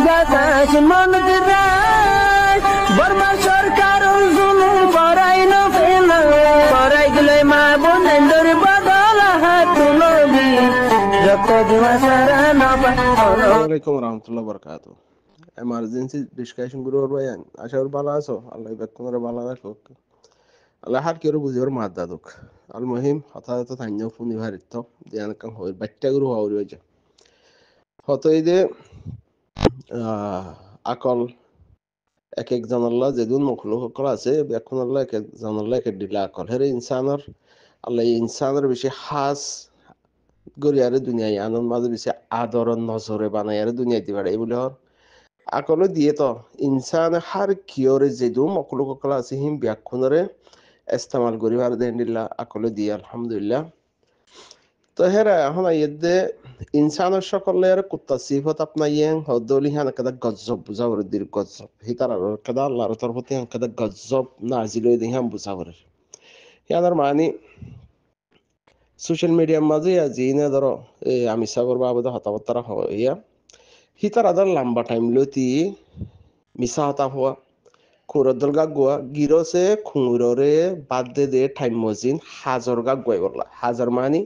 বাতাস মন্দিরায় বর্মা সরকার জুলুম করাই না ফেলা করাই গেলে মা বোনেদের বদল হাত তুলবি যত দিবা সারা না আসসালামাইকুম রহমতুল্লাহ বরকাতু। এমার্জেন্সি ডিসকাশন গুলো ভাইয়ান আশা করি ভালো আছো। আল্লাহ বেকুনরে ভালো রাখো। আল্লাহ হাত কেউ বুঝিবার মাত দাদুক আল মহিম হঠাৎ থান্য ফুনি ভারিত দিয়ান কাম হই বাচ্চা গুলো হওয়ার হয়েছে হত এই যে আকল এক এক জানাল্লাহ যেদিন মখলুক সকল আছে এখন আল্লাহ এক এক জানাল্লাহ এক এক দিলা আকল হেরে ইনসানের আল্লাহ ইনসানের বেশি হাস গরিয়ারে দুনিয়ায় আনন্দ মাঝে বেশি আদর নজরে বানাইয়ারে দুনিয়ায় দিবার এই বলে হর আকলে দিয়ে তো ইনসান হার কিয়রে যেদু মখলুক সকল আছে হিম ব্যাখ্যনরে ইস্তেমাল করিবার দেন দিল্লা আকলে দিয়ে আলহামদুলিল্লাহ। তো হেরা এখন আইয়েদে ইনসানের সকলের কুত্তা সিফত আপনার ইয়েন হদলি হান কাদা গজব বুঝাবর দির গজব হিতার কাদা আল্লাহর তরফতে হান কাদা গজব নাজিল হই দিহাম বুঝাবর ইয়ার মানে সোশ্যাল মিডিয়ার মাঝে জিনে ধরো আমি সাগর বাবদ হতাবতারা হইয়া হিতার আদার লম্বা টাইম লতি মিশা হতা হওয়া খুরদল গাগুয়া গিরসে খুঁড়রে বাদ দে টাইম মজিন হাজার গাগুয়াই বললা হাজার মানি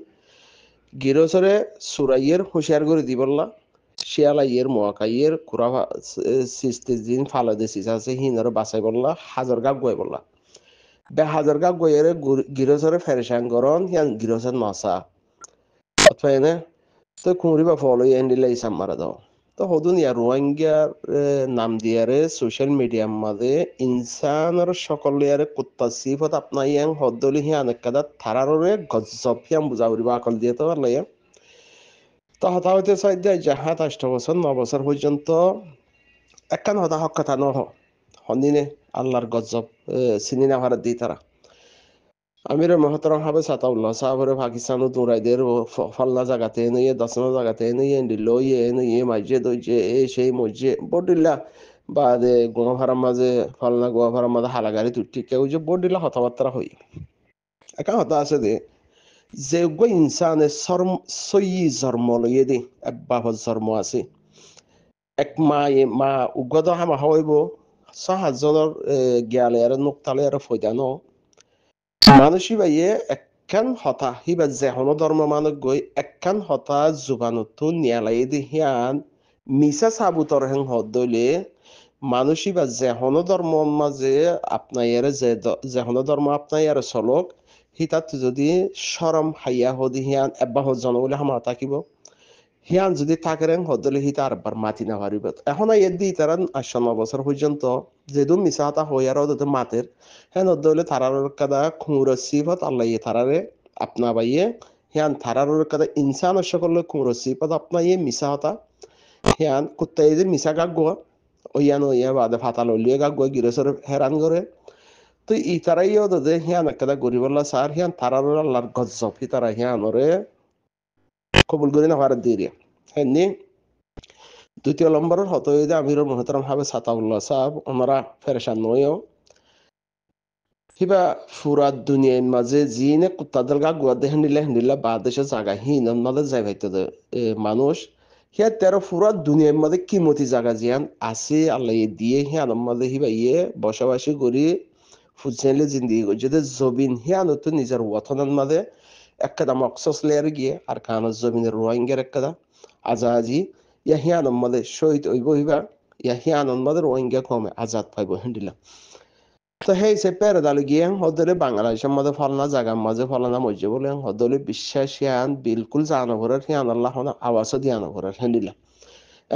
গিরসরে সুরাইয়ের হুঁশিয়ার করে দি বললা শিয়ালাইয়ের মোয়াকাইয়ের কুড়া সিস্তে দিন ফালা দে সিসাসে হিনর বাসাই বললা হাজার গাগুয়াই বললা বে হাজার গাগুয়াইয়ের গিরসরে ফেরেশান গরন হিয়ান গিরসের নসা অথবা এনে তো খুঁড়ি বা ফলো এন্ডিলা ইসাম মারা দাও তো হদুন ইয়া রোহিঙ্গার নাম দিয়ারে সোশ্যাল মিডিয়ার মাঝে ইনসানের সকলের কুত্তা সিফত আপনার ইয়াং হদলি হিয়ান একাদা থারারে গজব হিয়াম বুঝাউরি বা আকল দিয়ে তো পারলাই তো হতা হইতে চাই দেয় যাহাত 8 বছর 9 বছর পর্যন্ত একখান হতা হক কথা নহ হন্দিনে আল্লাহর গজব চিনি না ভারত দিই তারা আমির মহতরম হবে সাতাউল্লাহ সাহাবরে পাকিস্তান দৌড়াইদের ফল্লা জায়গাতে নিয়ে দশনা জায়গাতে নিয়ে দিল্লো ইয়ে নিয়ে মাঝে দইছে এই সেই মসজে বডিল্লা বা গোয়া ভাড়ার মাঝে ফলনা গোয়া ভাড়ার মাঝে হালাগাড়ি তুটি কেউ যে বডিল্লা হতাবার্তা হই একা হতা আছে দে যে গো ইনসানে সই জন্ম লইয়ে দে এক বাপর জন্ম আছে এক মা উগদ হামা হইব 6,000 গিয়ালে আর নোকতালে আর ফয়দানো মানুষ হিবাইয়ে একখান হতা হিবা যেহনো ধর্ম মানুষ গই একখান হতা জুবানুতো নিয়ালাই দি হিয়ান মিসা সাবুতর হেং হদলে মানুষ হিবা যেহনো ধর্ম মাঝে আপনার যেহনো ধর্ম আপনার চলক হিতাত যদি সরম হাইয়া হদি হিয়ান এব্বা হজন বলে হামা থাকিব হিয়ান যদি থাকেন হদলে হিতা আরবার মাতি না পারিব এখন এদি তারা 8 বছর পর্যন্ত যেদু মিসা হতা হইয়ার ওদের মাতের হ্যাঁ হদলে তারার কাদা খুঁড় সিফত আল্লাহ তারারে আপনা বাইয়ে হিয়ান তারার কাদা ইনসান সকলে খুঁড় সিফত আপনা ইয়ে মিসা হতা হিয়ান কুত্তা যে মিসা গাগুয়া ওইয়ান ওইয়া বাদে ফাতাল লিয়ে গাগুয়া গিরসর হেরান করে তো ই তারাই ওদের হিয়ান কাদা গরিবল্লা সার হিয়ান তারার আল্লাহর গজব হি তারা হিয়ানরে কবুল করি না ভারত দিয়ে হ্যাঁ দ্বিতীয় নম্বরের হত হইতে আমিরুল মোহতারাম হবে সাতাউল্লাহ সাহেব আমরা ফেরেশান নইও হিবা ফুরা দুনিয়ার মাঝে জিনে কুত্তাদের গা গুয়া হেন্ডিলা বাদেশে জায়গা হিন মাঝে যাই ভাইতে মানুষ হিয়া তেরো ফুরা দুনিয়ার মাঝে কিমতি জায়গা জিয়ান আছে আল্লাহ দিয়ে হিয়ান মাঝে হিবা ইয়ে বসবাসী করি ফুজনেলে জিন্দিগি করছে যে জবিন হিয়ান তো নিজের ওয়াতনের মাঝে একটা মকসস লেয়ার গিয়ে আর কানের জমিনের রোহিঙ্গার একটা আজাজি ইয়া হিয়ান মাঝে শহীদ হইব হিবা ইয়া হিয়ান মাঝে রোহিঙ্গা কমে আজাদ পাইব হেন্ডিলা তো সেই সে পেরে দালু গিয়ে হদলে বাংলাদেশের মধ্যে ফলনা জায়গার মাঝে ফলনা মসজে বলে হদলে বিশ্বাস হিয়ান বিলকুল জানো ভরার হিয়ান আল্লাহ আওয়াজও দিয়ানো ভরার হেন্ডিলা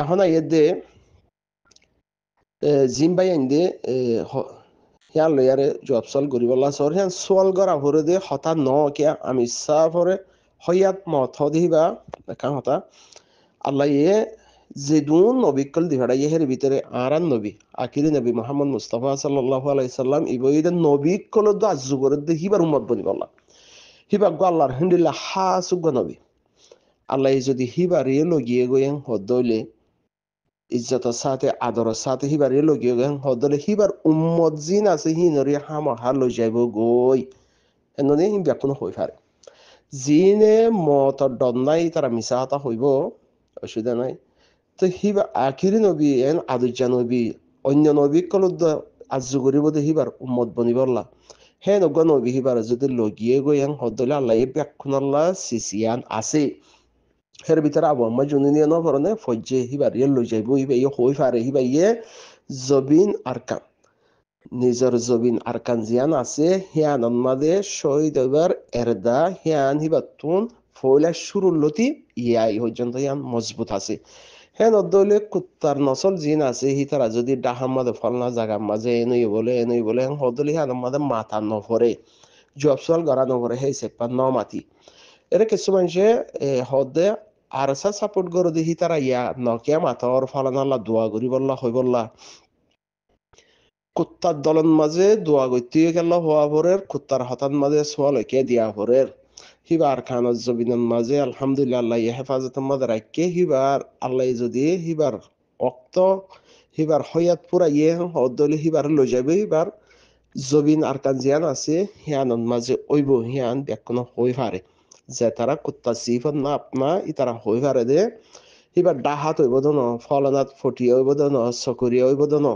এখন এদে জিম্বাই আইন্দে হিয়ান লয়ারে জব সল গরিবল্লা সর হিয়ান সোয়াল গড়া ভরে দে হতা ন কিয়া আমি সা ভরে হইয়াত মত দিবা একা হতা আল্লাহ ইয়ে যেদুন নবিকল দিভাড়া ইহের ভিতরে আরান নবী আখিরি নবী মোহাম্মদ মুস্তাফা সাল্লাল্লাহু আলাইহি সাল্লাম ইবইদে নবিকল দো আজুগরে দে হিবার উম্মত বনি বললা হিবা গো আল্লাহর হিন্দিল্লা হাসুগ নবী আল্লাহ যদি হিবার এ লগিয়ে গয়েন হদলে ইজ্জতের সাথে আদরের সাথে হিবার এ লগিয়ে গয়েন হদলে হিবার উম্মত জিন আছে হিনরি হামা হালো যাইব গই এননে হিম ব্যাকুন হই পারে জিনে মত ডন নাই তারা মিছা হতা হইব অসুবিধা নাই তো হিবা আখিরি নবী এন আদুজা নবী অন্য নবী কলদ আজু করিব দে হিবার উম্মত বনিবল্লা হে নগ নবী হিবার যদি লগিয়ে গই এন হদলে আল্লাহ ব্যাকুনাল্লাহ সিসিয়ান আছে হের ভিতরে আবু আম্মা জুনিয়ে ন পরনে ফজ্জে হিবার ইয়ে লই যাইব হিবা ইয়ে হই ফারে হিবা ইয়ে জবিন আরকান নিজের জবিন আরকান জিয়ান আছে হিয়ানন মাদে শহীদ হইবার এরদা হিয়ান হিবাতুন ফইলা শুরুর লতি ইয়াই পর্যন্ত ইয়ান মজবুত আছে হ্যাঁ নদলে কুত্তার নসল জিন আছে হি তারা যদি ডাহাম মাদে ফলনা জাগার মাঝে এনেই বলে হ্যাঁ হদলি হ্যাঁ মাদে মাথা নফরে জবসল গড়া নফরে হে সেপার ন মাতি এরা কিছু মানুষে হদে আরসা সাপোর্ট করে দেখি তারা ইয়া নকিয়া মাথর ফলানাল্লা দোয়া করি বললা হই বললা কুত্তার দলের মাঝে দোয়া করতে গেল হওয়া পরের কুত্তার হতার মাঝে সোয়ালকে দিয়া পরের হিবার খানত জবিনের মাঝে আলহামদুলিল্লাহ আল্লাহ হেফাজতের মাঝে রাখকে হিবার আল্লাহ যদি হিবার অক্ত হিবার হয়াত পুরা ইয়ে হদলি হিবার লই যাবে হিবার জবিন আরকান জিয়ান আছে হিয়ানন মাঝে ওইব হিয়ান ব্যাকুন হই পারে যে তারা কুত্তা সিফত না আপনা ই তারা হই পারে দে হিবার ডাহাত হইব দন ফলনাত ফটিয়ে হইব দন চকরিয়া হইব দন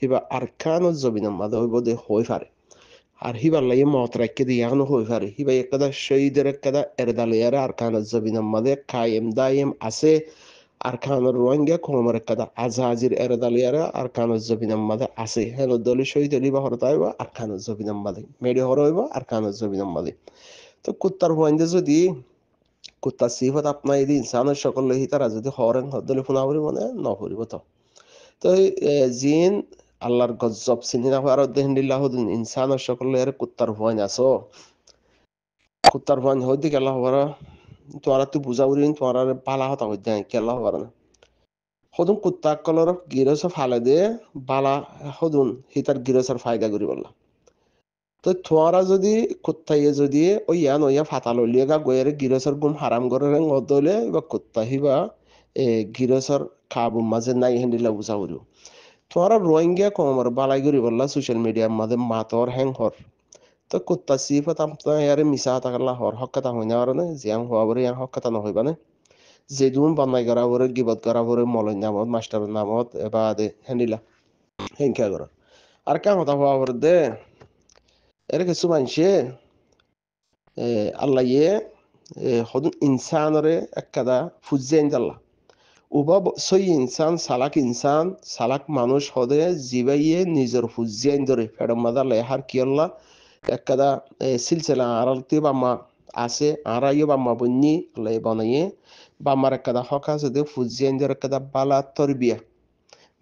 হিবা আরকান জবিনের মাঝে হইব দে হই পারে আর হিবার লাগে মত রাখকে দিয়ে এখনো হই পারে হিবা একদা শহীদের একদা এরদালিয়ারে আরকান জবিনের মাঝে কায়েম দায়েম আছে আরকানুর রোহিঙ্গা কোমর একদা আজহাজির এরদালিয়ারে আরকান জবিনের মাঝে আছে হেন দলি শহীদ আলী বা হরতা হইব আরকান জবিনের মাঝে মেডি হর হইব আরকান জবিনের মাঝে তো কুত্তার হুয়াইন্দে যদি কুত্তা সিফত আপনার এই ইনসানের সকল লহি তারা যদি হরেন হদলি ফোনা করি মানে নকরিব তো তো জিন আল্লাহর গজব চিনি না আর দেহিল্লাহ ইনসানের সকল এর কুত্তার হুয়াইন আছো কুত্তার হুয়াইন হইতে গেলা হবার তোরা তুই বুঝা উড়ি তোরা পালা হতা হইতে কেলা হবার না সদুন কুত্তা কলর গিরস ফালে দিয়ে বালা সদুন হিতার গিরসের ফায়দা করি বললাম তো তোরা যদি কুত্তাইয়ে যদি ওই ইয়ান ওইয়া ফাতা লইলিয়ে গা গয়ের গিরসের গুম হারাম করে অদলে বা কুত্তা হিবা গিরসের খাবুম মাঝে নাই হেন্দিলা বুঝা উড়ি তোরা রোহিঙ্গা কমর বালাই করি বললা সোশ্যাল মিডিয়ার মাঝে মাতর হ্যাং হর তো কুত্তা সিফত আপনার ইয়ারে মিশা থাকলা হর হকাতা হইনা আর না জিয়াং হওয়া বলে ইয়াং হকাতা নহইবা না যে দুন বানাই করা বলে গিবত করা বলে মলই নামত মাস্টারের নামত এবার দে হেন্দিলা হেংকা করা আর কেন কথা হওয়া বলে দে এর কিছু মানুষে আল্লাহ ইয়ে হদুন ইনসানরে এককাদা ফুজেন জাল্লা উবা সই ইনসান সালাক মানুষ হদে জিবাইয়ে নিজের ফুজিয়াইন ধরে ফেডম মাদা লেহার কিয়ল্লা এককাদা সিলসিলা আড়ালতে বাম্মা আছে আড়াইও বাম্মা বন্যি লে বানাইয়ে বাম্মার এককাদা হকা যদি ফুজিয়াইন ধরে এককাদা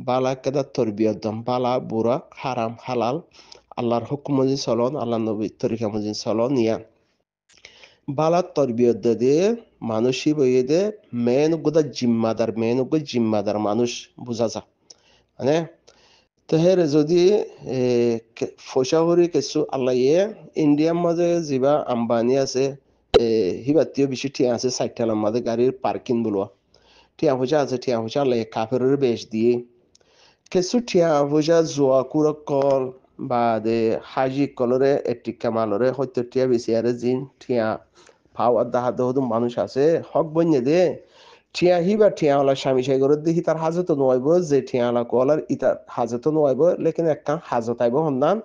বালা এককাদা তরবিয়ত দম বালা বুড়া হারাম হালাল আল্লাহর হুকুম মজিদ চলন আল্লাহ নবীর তরিকা মজিদ চলন ইয়া বালা তরবিয়ত দে মানুষই বইয়ে দে মেন জিম্মাদার মানুষ বুঝা যা মানে তো হের যদি পয়সা করি কিছু আল্লাহ ইয়ে ইন্ডিয়ার মাঝে যিবা আম্বানি আছে হিবাতিও বেশি ঠিয়া আছে 60 মাঝে গাড়ির পার্কিং বলুয়া ঠিয়া পয়সা আছে ঠিয়া পয়সা আল্লাহ কাফেরের বেশ দিয়ে কিছু ঠিয়া পয়সা জোয়া কুড় কল বা দে হাজি কলরে এটিকা মালরে হয়তো ঠিয়া বেশি আরে জিন ঠিয়া পাওয়ার দাহা দহদম মানুষ আছে হক বন্যে দে ঠিয়া হিবা ঠিয়া ওলা স্বামী সাই করে দেখি তার হাজত নোয়াইব যে ঠিয়া ওলা কলার ইতার হাজত নোয়াইব লেকিন একটা হাজত আইব হন্দান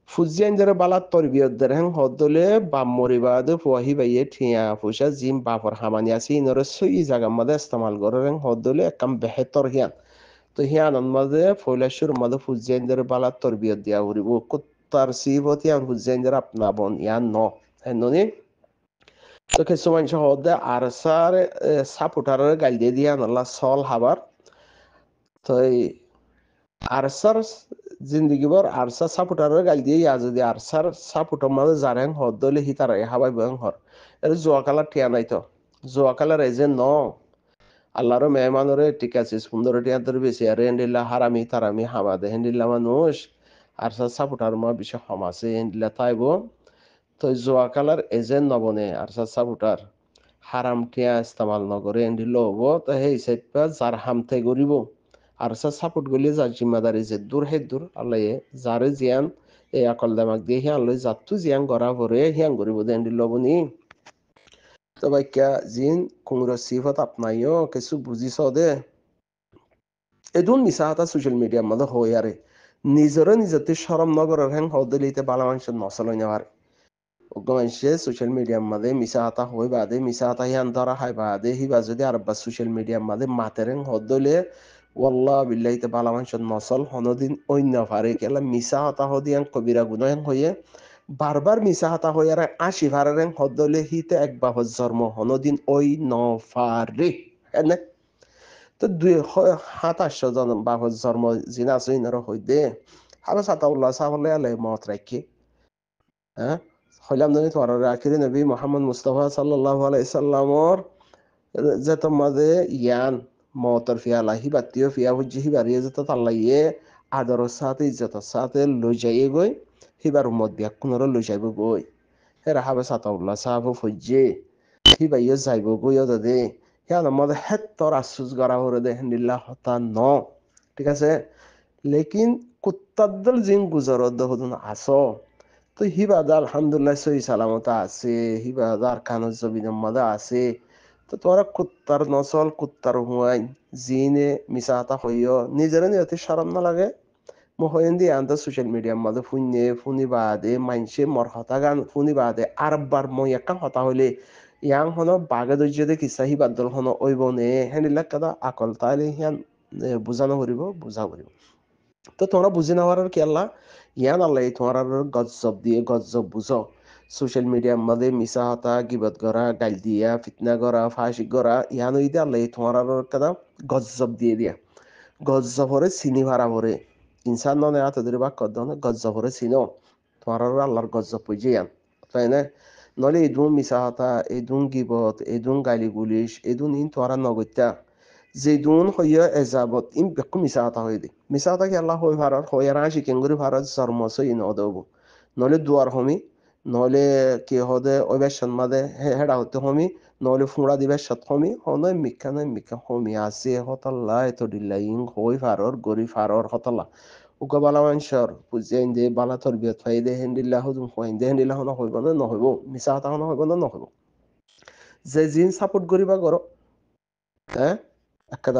ফুজিয়ান যারা বালাত তরবিয়ত দের হেন হদলে বাম মরিবাদ ফুয়াহি বাইয়ে ঠিয়া ফুসা জিম বাপর হামানি আছে ইনরে সই জায়গা মাদে ইস্তেমাল করে হেন হদলে একদম বেহেতর হিয়ান তো হিয়ান মাঝে ফৈলাসুর মাঝে ফুজিয়ান যারা বালাত তরবিয়ত দিয়া উড়িব কুত্তার সিবতি আর ফুজিয়ান যারা আপনা বন ইয়ান ন হেন নি তো কিছু মানুষ হদে আরসার সাপোর্টারের গাল দিয়ে দিয়া নল্লা সল হাবার তো আরসার জিন্দিগিবর আরসা সাপোর্টারের গাল দিয়ে ইয়া যদি আরসার সাপোর্টার মাঝে জারেন হদলে হি তারা হাবাই বয়ং হর এর জোয়া কালার টিয়া নাই তো জোয়া কালার এই যে ন আল্লাহর মেহমানরে ঠিক আছে সুন্দর টিয়া তোর বেশি আর হেন্ডিল্লা হারামি তারামি হামাদে হেন্ডিল্লা মানুষ আরসা সাপোর্টার মা বিষয় হমাছে হেন্ডিল্লা তাইব তো জোয়া কালার এজেন্ট নবনে আর সাপোর্টার হারাম টিয়া ইস্তেমাল নগরে এন্ডি লব তো সেই সাইডপা যার হামতে গরিব আর সাপোর্ট গলি যার জিম্মাদারি যে দূর হে দূর আল্লাহ যারে জিয়ান এই আকল দামাক দিয়ে হিয়ান লই যাতু জিয়ান গড়া ভরে হিয়ান গরিব দে এন্ডি লবনি তো বাইকা জিন কুমুর সিফত আপনাইও কিছু বুঝিছ দে এদুন মিছা হতা সোশ্যাল মিডিয়ার মধ্যে হই আরে নিজরে নিজতে শরম নগরের হ্যাং হদলিতে বালা মানুষের নসলই নেওয়ার মানুষে সোশ্যাল মিডিয়ার মধ্যে মিছা হতা হই বাদে মিছা হতা হিয়ান ধরা হয় বাদে হিবা যদি আর বা সোশ্যাল মিডিয়ার মধ্যে মাতের হ্যাং হদলে ওয়াল্লাহ বিল্লাহিতে বালা মানুষের নসল হনদিন অন্য ফারে কেলা মিছা হতা হদিয়ান কবিরা গুনাহ হয়ে বারবার মিছা হতা হই আর আশি ফারের হ্যাং হদলে হিতে এক বাহর জন্ম হনদিন ওই ন ফারে এনে তো ২৭০০ জন বাপর জন্ম জিনা আছে ইনার হইদে হাবে সাতাউল্লাহ সাহলে আলাই মত রাখি হ্যাঁ হইলাম জানি তোমার আখিরি নবী মোহাম্মদ মুস্তাফা সাল্লাল্লাহু আলাইহি সাল্লামর যে তোমাদের ইয়ান মতর ফিয়ালা হিবাতিও ফিয়া হুজি হিবারিয়ে যেত তাল্লাইয়ে আদরের সাথে ইজ্জতের সাথে লই যাইয়ে গই হিবার উম্মত বিয়া কোনর লই যাইব গই হেরা হাবে সাতাউল্লাহ সাহাব ফজ্জে হিবাইয়ে যাইব গই দে হিয়ান মধ্যে হেত্তর আশুস গড়া হরে দে হেন্দিল্লা হতা ন ঠিক আছে লেকিন কুত্তাদ্দল জিন গুজরদ হদুন আস তো হিবাদা আলহামদুলিল্লাহ সহি সালামতা আছে হিবাদা আর কানুজ জবিনের মধ্যে আছে তো তোরা কুত্তার নসল কুত্তার হুয়াইন জিনে মিসাতা হইয় নিজের নিজে শরম না লাগে মহয়েন্দি আন্তা সোশ্যাল মিডিয়ার মধ্যে ফুনে ফুনি বাদে মাইনসে মর হতা গান ফুনি বাদে আরবার মই একটা হতা হইলে ইয়াং হনো বাগে দর্জে কিসা হিবাদল হনো ওইব নে হেনিলাক কাদা আকল তাইলে হিয়ান বুঝানো করিব বুঝা করিব তো তোমরা বুঝে নেওয়ার কি আল্লাহ ইয়ান আল্লাহ তোমরা গজব দিয়ে গজব বুঝো সোশ্যাল মিডিয়ার মধ্যে মিশা হতা গিবত করা গাল দিয়া ফিতনা করা ফাঁসি করা ইয়ান ওই দিয়ে আল্লাহ তোমরা কাদা গজব দিয়ে দিয়া গজবরে চিনি ভাড়া ভরে ইনসান ননে আতদের বা কদনে গজবরে চিনো তোমরা আল্লাহর গজব বুঝে ইয়ান তাই না নলে এদুন মিশা হতা এদুন গিবত এদুন গালি গুলিশ এদুন ইন তোমরা নগত্যা যেদুন হইয়া এজাবত ইম বেকু মিছা কথা হই দি মিছা কথা কি আল্লাহ হই ভারত হইয়া রাশি কেঙ্গুরি ভারত জন্মসই ইন অদব নলে দুয়ার হমি নলে কি হদে অবেশন মাদে হেডা হতে হমি নলে ফুঁড়া দিবে সত হমি হনয় মিকা নয় মিকা হমি আছে হতল্লা এত দিল্লা ইং হই ভারর গরি ভারর হতল্লা উকা বালা মানুষর বুঝে দে বালা তরবিয়ত ফাই দে হেন্দিল্লা হুদুম হইন দে হেন্দিল্লা হন হইব না নহইব মিছা কথা হন হইব না নহইব যে জিন সাপোর্ট করিবা করো হ্যাঁ একটা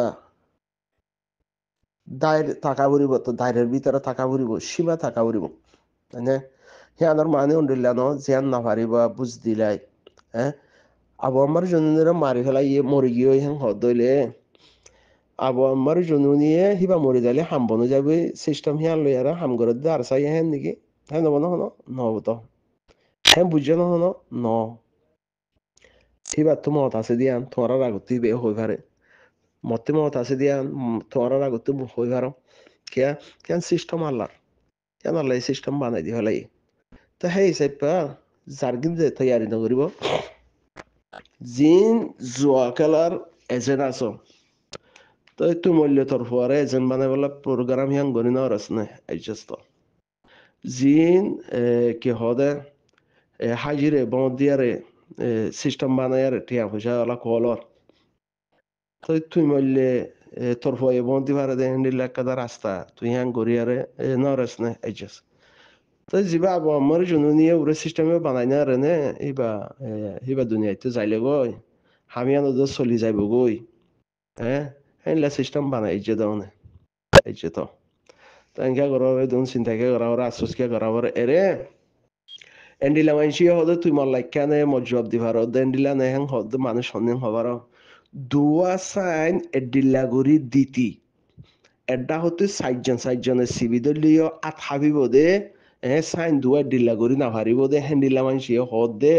দায়ের থাকা পড়িব তো দায়ের ভিতরে থাকা পড়িব সীমা থাকা পড়িব মানে সিয়ানোর মানে উন্দিল্লা ন জিয়ান না পারিবা বুঝ দিলাই হ্যাঁ আবু আমার জনুনের মারি ফেলাই ইয়ে মরি গিয়ে হেন হদইলে আবু আমার জনুনিয়ে হিবা মরি যাইলে হাম বনো যাবে সিস্টেম হিয়ান লই আর হাম করে দে আর চাই হেন নাকি হ্যাঁ নব হন নহব তো হ্যাঁ বুঝছো না হন ন হিবার তো মত আছে দিয়ান তোমার আগত বে হই পারে মতে মত আছে দিয়ান তোমার আগত হই পারো কেয়া কেন সিস্টেম আল্লাহর কেন আল্লাহ সিস্টেম বানাই দি হলাই তো সেই হিচাপে জার্গিন যে তৈয়ারি নকৰিব জিন জুৱা খেলাৰ এজেন্ট আছ তো এইটো মূল্য তৰফুৱাৰে এজেন্ট বানাই পেলাই প্ৰগ্ৰাম হিয়াং গণি ন ৰচনে এডজাষ্ট জিন কি হদে হাজিরে বদিয়ারে সিস্টেম বানায়ারে টিয়া পয়সা ওলা কলর তো তুই মূল্যে তরফুয়ে বন্দি পারে দে হিন্দিল্লা কাদা রাস্তা তুই হিয়াং গড়িয়ারে ন রচনে এডজাষ্ট তো যিবা আবু আমার জনুনিয়ে উরে সিস্টেমে বানাই না রে নে হিবা দুনিয়াতে যাইলে গই হামিয়ানো তো চলি যাইব গই হ্যাঁ হেনলা সিস্টেম বানাই যে দাওনে এই যে তো তাইকা করাবে দুন চিন্তাকে করাবার আশ্বাসকে করাবার এরে এন্ডিলা মানসি হদে তুই মল্লাই কেন মজব দিবার এন্ডিলা নেহেং হদ মানুষ সন্দেহ হবার দুয়া সাইন এডিল্লা গরি দিতি এডা হতে সাইজনের সিবি দলীয় আত হাবিব দে সাইন দুয়া ডিল্লা গরি না হারিব দে হেন্ডিলা মানসি হদ দে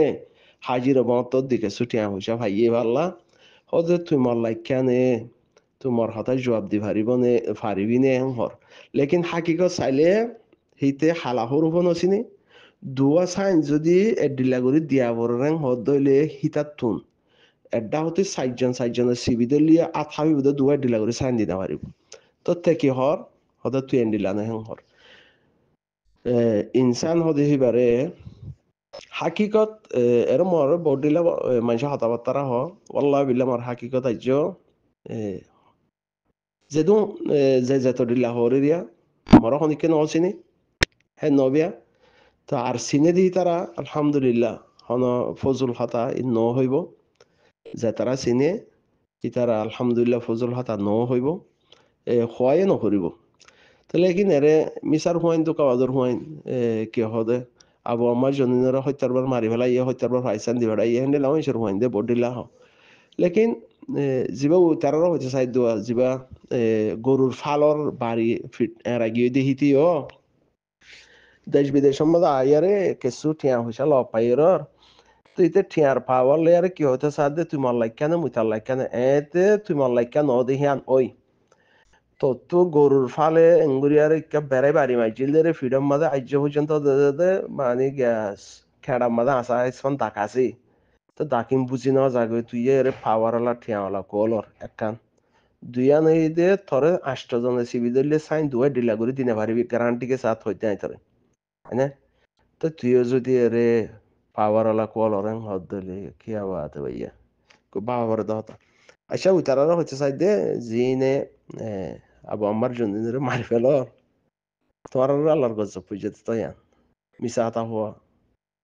হাজির বন্তর দিকে ছুটিয়া হইসা ভাইয়ে পারলা হদে তুই মল্লাই কেনে তোমার হতাশ জবাব দি পারিবনে পারিবি নে হর লেকিন হাকিকত চাইলে হিতে হালাহর হব নচিনি দুয়া সাইন যদি এডিল্লা গরি দিয়া বরেং হদ দইলে হিতাত তুন এডা হতে সাইজনের সিবি দলীয় আত হাবিব দে দুয়া ডিল্লা গরি সাইন দিতে পারিব তোর কি হর হদে তুই এন্ডিলা নে হর ইনসান হদে হিবারে হাকিকত এর মর বডিলা মানুষ হতাবার্তারা হ ওয়াল্লাহ বিল্লাহ মর হাকিকত আইজ যেদু যে যেত দিলা হরে দিয়া মর খনিকে নচিনি হে নবিয়া তো আর চিনে দি তারা আলহামদুলিল্লাহ হন ফজল খাতা ই ন হইব যে তারা চিনে ই তারা আলহামদুলিল্লাহ ফজল খাতা ন হইব খোৱাই নকৰিব তাহলে কি নেৰে মিছাৰ হোৱাইন তো কাৱাজৰ হোৱাইন কি হদে আবু আমার জনিনরা হত্যারবার মারি ফেলা ইয়ে হত্যারবার ফাইসান দি ফেলা ইয়ে হেন্ডে লাও ইসর হোয়াইন দে বডিলা হ লেকিন যিবা তারারও হইতে চাই দোয়া যিবা গরুর ফালর বাড়ি ফিট এরা গিয়ে দেহিতি ও দেশ বিদেশের মধ্যে আয়ারে কিছু ঠিয়া হইসা ল পাইর তুই তে ঠিয়ার পাওয়ার লেয়ারে কি হইতে চাদে তুই মল্লাই কেন মুতার লাই কেন এতে তুই মল্লাই কেন দেহিয়ান ওই তো গরুর ফালে এঙ্গুরিয়ার ইকা বেড়াই বাড়ি মাইছিল রে ফিডম মাঝে আজ্য পর্যন্ত মানে গ্যাস খেড়ার মাঝে আসা আইসন দাকাছি তো দাকিম বুঝি নেওয়া যাবে তুই এর পাওয়ারওয়ালা ঠিয়াওয়ালা কলর একখান দুইয়া নেই দে থরে আষ্টজনে সিবি দিলে সাইন দুয়া ডিলা করে দিনে পারিবি গ্যারান্টিকে সাথ হইতে নাই তোরে হ্যাঁ তো তুইও যদি এরে পাওয়ারওয়ালা কলর হদ দিলে কি আবাদ ভাইয়া খুব বাবা দহতা আচ্ছা উতারা হচ্ছে চাই দে জিনে আবু আমার জন্য মারি ফেল তোমার আল্লাহর গজব পুজো তো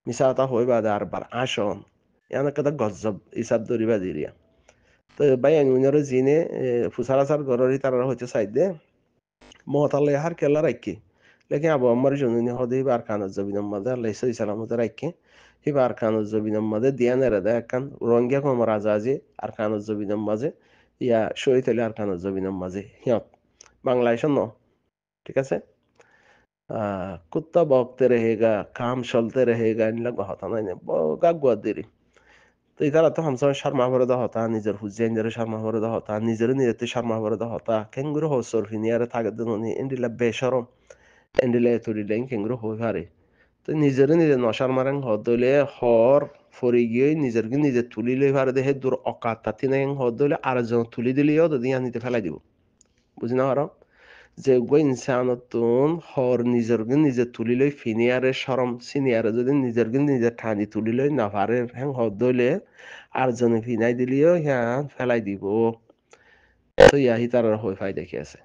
মিশা আতা হই বাদে আর বার আসন ইয়ান একটা গজব ইসাব দরিবা দিরিয়া তো ভাই আইনুনারে জিনে ফুসারাসার গররি তারা হচ্ছে চাই দে মহতালে হার কেলা রাখি লেকিন আবু আমার জন্য হদে বার কানত জবিনম মাদে আল্লাহ সই সালামতে রাখি হিবা আর কানত জবিনম মাদে দিয়ানের দে একখান রঙ্গিয়া কম রাজাজি আর কানত জবিনম মাঝে ইয়া শহীদ হলে আর কানত জবিনম মাঝে সিহঁত বাংলাদেশ ন ঠিক আছে कुत्ता भौंकते रहेगा काम चलते रहेगा इन लोग होता नहीं बगा गुआदिरी তো ইতারা তো হামসা শর্মা ভরে দা হতা নিজের হুজিয়া নিজের শর্মা ভরে দা হতা নিজের নিজের শর্মা ভরে দা হতা কেঙ্গুরু হসর ফিনিয়ারে থাকে দুনি এন্ডিলা বেশরম এন্ডিলা এতুরিলেন কেঙ্গুরু হই পারে তো নিজের নিজে নশার মারেন হদলে হর ফরি গিয়ে নিজের নিজে তুলি লই পারে দেহে দূর অকাত তাতি নাই হদলে আর জন তুলি দিলেও যদি আনিতে ফেলাই দিব বুঝি না পারো যে গো ইনসানতুন হর নিজের নিজে তুলি লই ফিনিয়ারে শরম সিনিয়ারে যদি নিজের নিজে ঠানি তুলি লই না পারে হ্যাঁ হদলে আর জনে ফিনাই দিলিও হ্যাঁ ফেলাই দিব তো ইয়াহি তার হই ফাই দেখি আছে